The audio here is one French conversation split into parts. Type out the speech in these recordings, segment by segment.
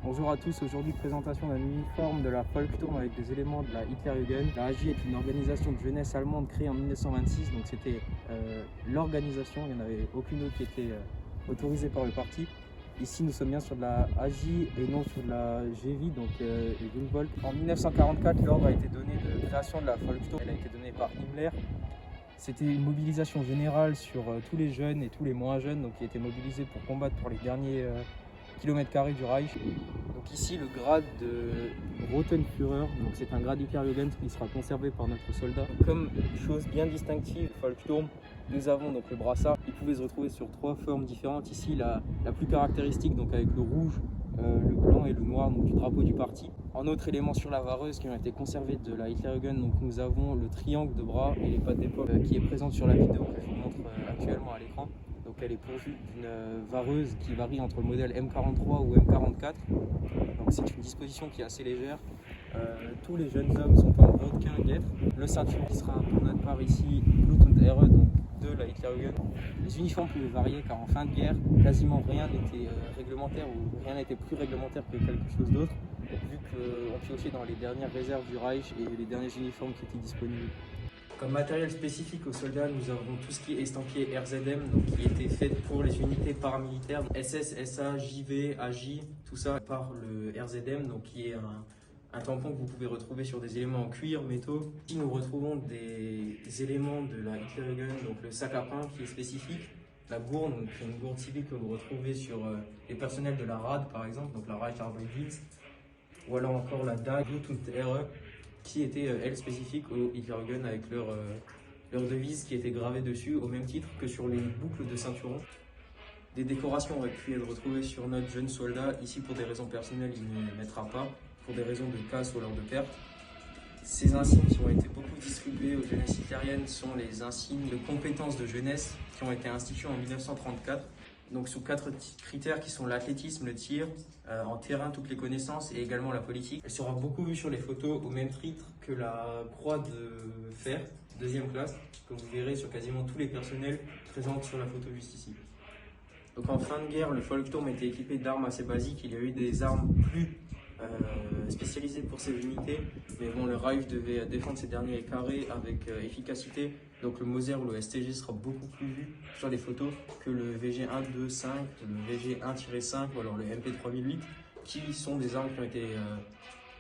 Bonjour à tous, aujourd'hui présentation d'un uniforme de la Volksturm avec des éléments de la Hitlerjugend. La AJ est une organisation de jeunesse allemande créée en 1926, donc c'était l'organisation, il n'y en avait aucune autre qui était autorisée par le parti. Ici nous sommes bien sur de la AJ et non sur de la GV, donc Jungvolk. En 1944, l'ordre a été donné de création de la Volksturm, elle a été donnée par Himmler. C'était une mobilisation générale sur tous les jeunes et tous les moins jeunes, donc qui étaient mobilisés pour combattre pour les derniers kilomètres carrés du Reich. Donc ici le grade de Rotenführer, donc c'est un grade Hitlerjugend qui sera conservé par notre soldat. Comme chose bien distinctive, Volksturm, nous avons donc le brassard. Il pouvait se retrouver sur trois formes différentes. Ici la plus caractéristique, donc avec le rouge, le blanc et le noir, donc du drapeau du parti. En autre élément sur la vareuse qui ont été conservés de la Hitlerjugend, donc nous avons le triangle de bras et les pattes d'épaule qui est présente sur la vidéo que je vous montre actuellement à l'écran. Donc elle est pourvue d'une vareuse qui varie entre le modèle M43 ou M44. Donc c'est une disposition qui est assez légère. Tous les jeunes hommes sont en vodka guêtre. Le ceinturon qui sera pour notre part ici Blut und Ehre, donc de la Hitlerjugend. Les uniformes pouvaient varier car en fin de guerre, quasiment rien n'était réglementaire ou rien n'était plus réglementaire que quelque chose d'autre, vu qu'on piochait dans les dernières réserves du Reich et les derniers uniformes qui étaient disponibles. Comme matériel spécifique aux soldats, nous avons tout ce qui est estampillé RZM, donc qui était fait pour les unités paramilitaires, SS, SA, JV, AJ, tout ça par le RZM, donc qui est un tampon que vous pouvez retrouver sur des éléments en cuir, métaux. Ici, nous retrouvons des éléments de la Hitlerjugend, donc le sac à pain qui est spécifique, la gourde, donc une gourde civile que vous retrouvez sur les personnels de la RAD par exemple, donc la Reichsarbeitsdienst, ou alors encore la DA Blut und Ehre, qui était, elle, spécifique au Hitlerjugend avec leur devise qui était gravée dessus, au même titre que sur les boucles de ceinturon. Des décorations auraient pu être retrouvées sur notre jeune soldat. Ici, pour des raisons personnelles, il ne les mettra pas, pour des raisons de casse ou alors de perte. Ces insignes qui ont été beaucoup distribués aux jeunesses hitlériennes sont les insignes de compétences de jeunesse qui ont été institués en 1934. Donc sous 4 critères qui sont l'athlétisme, le tir, en terrain toutes les connaissances et également la politique. Elle sera beaucoup vue sur les photos au même titre que la croix de fer, deuxième classe, que vous verrez sur quasiment tous les personnels présents sur la photo juste ici. Donc en fin de guerre, le Volksturm était équipé d'armes assez basiques. Il y a eu des armes plus spécialisées pour ces unités, mais bon, le Reich devait défendre ces derniers carrés avec efficacité. Donc le Moser ou le STG sera beaucoup plus vu sur les photos que le VG125, le VG1-5 ou alors le MP3008, qui sont des armes qui ont été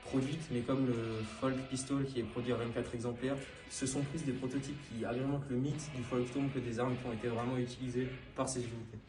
produites, mais comme le Folk Pistol qui est produit à 24 exemplaires, ce sont plus des prototypes qui agrémentent le mythe du Volksturm que des armes qui ont été vraiment utilisées par ces unités.